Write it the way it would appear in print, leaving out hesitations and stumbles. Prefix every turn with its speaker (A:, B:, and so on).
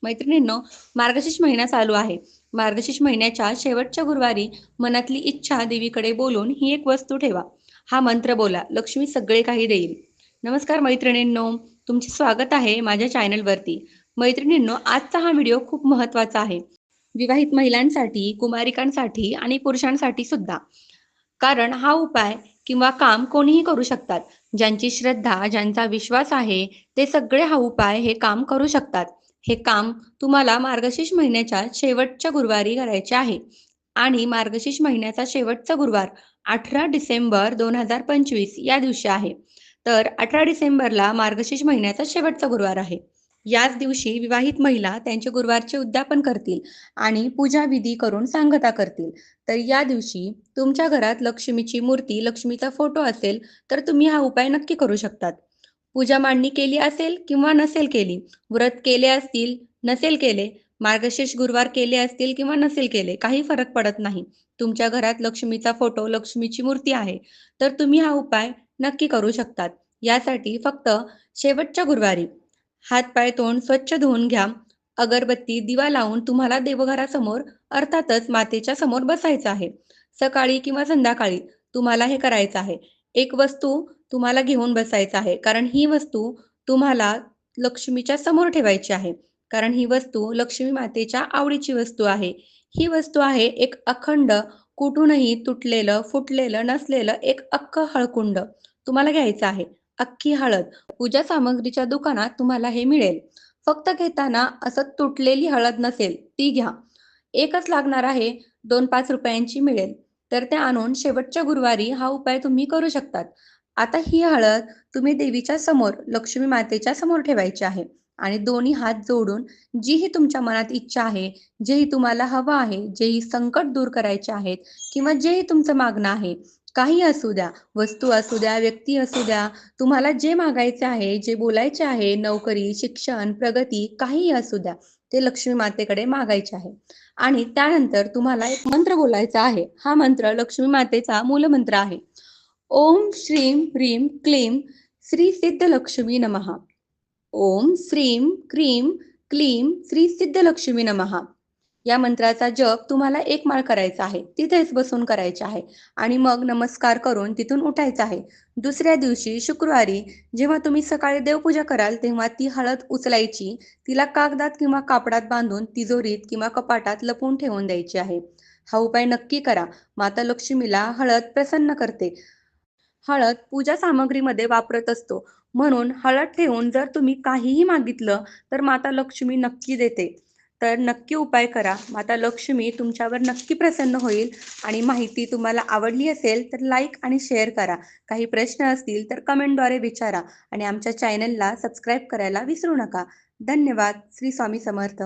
A: मैत्रिणींनो, मार्गशीर्ष महिना चालू आहे. मार्गशीर्ष महिन्याच्या शेवटच्या गुरुवारी मनातली इच्छा देवीकडे बोलून ही एक वस्तू ठेवा. हा मंत्र बोला, लक्ष्मी सगळे काही देईल. नमस्कार मैत्रिणींनो, तुमचे स्वागत आहे माझ्या चॅनलवरती. मैत्रिणींनो, आजचा हा व्हिडिओ खूप महत्त्वाचा आहे. विवाहित महिलांसाठी, कुमारिकांसाठी आणि पुरुषांसाठी सुद्धा. कारण हा उपाय किंवा काम कोणीही करू शकतात. ज्यांची श्रद्धा, ज्यांचा विश्वास आहे, ते सगळे हा उपाय, हे काम करू शकतात. हे काम तुम्हाला मार्गशीर्ष महिन्याच्या शेवटच्या गुरुवारी करायचे आहे. आणि मार्गशीर्ष महिन्याचा शेवटचा गुरुवार 18 डिसेंबर 2025 या दिवशी आहे. तर 18 डिसेंबरला मार्गशीर्ष महिन्याचा शेवटचा गुरुवार आहे. याच दिवशी विवाहित महिला त्यांचे गुरुवारचे उद्यापन करतील आणि पूजा विधी करून सांगता करतील. तर या दिवशी तुमच्या घरात लक्ष्मीची मूर्ती, लक्ष्मीचा फोटो असेल तर तुम्ही हा उपाय नक्की करू शकतात. पूजा मांडणी केली असेल किंवा नसेल केली, व्रत केले असतील, नसेल केले, मार्गशीर्ष गुरुवार केले असतील किंवा नसेल केले, काही फरक पडत नाही. तुमच्या घरात लक्ष्मीचा फोटो, लक्ष्मीची मूर्ती आहे, तर तुम्ही हा उपाय नक्की करू शकतात. यासाठी फक्त शेवटच्या गुरुवारी हात-पाय, तोंड स्वच्छ धुवून घ्या. अगरबत्ती, दिवा लावून तुम्हाला देवघरासमोर अर्थातच मातेच्या समोर बसायचं आहे. सकाळी किंवा संध्याकाळी तुम्हाला हे करायचं आहे. एक वस्तू तुम्हाला घेऊन बसायचं आहे. कारण ही वस्तू तुम्हाला लक्ष्मीच्या समोर ठेवायची आहे. कारण ही वस्तू लक्ष्मी मातेच्या आवडीची वस्तू आहे. ही वस्तू आहे एक अखंड, कुठूनही तुटलेलं, फुटलेलं नसलेलं एक अख्खं हळकुंड तुम्हाला घ्यायचं आहे. अख्खी हळद. पूजा सामग्रीच्या दुकानात तुम्हाला हे मिळेल. फक्त घेताना असं तुटलेली हळद नसेल, ती घ्या. एकच लागणार आहे, 2-5 रुपयांची मिळेल. तर ते आणून शेवटच्या गुरुवारी हा उपाय तुम्ही करू शकतात. आता ही हळद तुम्ही देवीच्या समोर, लक्ष्मी मातेच्या समोर ठेवायची आहे आणि दोन्ही हात जोडून जीही तुमच्या मनात इच्छा आहे, जेही तुम्हाला हवं आहे, जेही संकट दूर करायचे आहेत किंवा जेही तुमचं मागणं आहे, काही असू द्या, वस्तू असू द्या, व्यक्ती असू द्या, तुम्हाला जे मागायचे आहे, जे बोलायचे आहे, नोकरी, शिक्षण, प्रगती काहीही असू द्या, ते लक्ष्मी मातेकडे मागायचे आहे. आणि त्यानंतर तुम्हाला एक मंत्र बोलायचा आहे. हा मंत्र लक्ष्मी मातेचा मूलमंत्र आहे. ओम श्रीं ह्रीं क्लीं श्री सिद्ध लक्ष्मी नमः. ओम श्रीं क्रीं क्लीं श्री सिद्ध लक्ष्मी नमः. या मंत्राचा जप तुम्हाला एक माळ करायचा आहे. तिथेच बसून करायचे आहे आणि मग नमस्कार करून तिथून उठायचं आहे. दुसऱ्या दिवशी शुक्रवारी जेव्हा तुम्ही सकाळी देवपूजा कराल, तेव्हा ती हळद उचलायची, तिला कागदात किंवा कापडात बांधून तिजोरीत किंवा कपाटात लपवून ठेवून द्यायची आहे. हा उपाय नक्की करा. माता लक्ष्मीला हळद प्रसन्न करते. हळद पूजा सामग्रीमध्ये वापरत असतो. म्हणून हळद ठेवून जर तुम्ही काहीही मागितलं, तर माता लक्ष्मी नक्की देते. तर नक्की उपाय करा. माता लक्ष्मी तुमच्यावर नक्की प्रसन्न होईल. आणि माहिती तुम्हाला आवडली असेल तर लाईक आणि शेअर करा. काही प्रश्न असतील तर कमेंटद्वारे विचारा आणि आमच्या चॅनलला सबस्क्राईब करायला विसरू नका. धन्यवाद. श्री स्वामी समर्थ.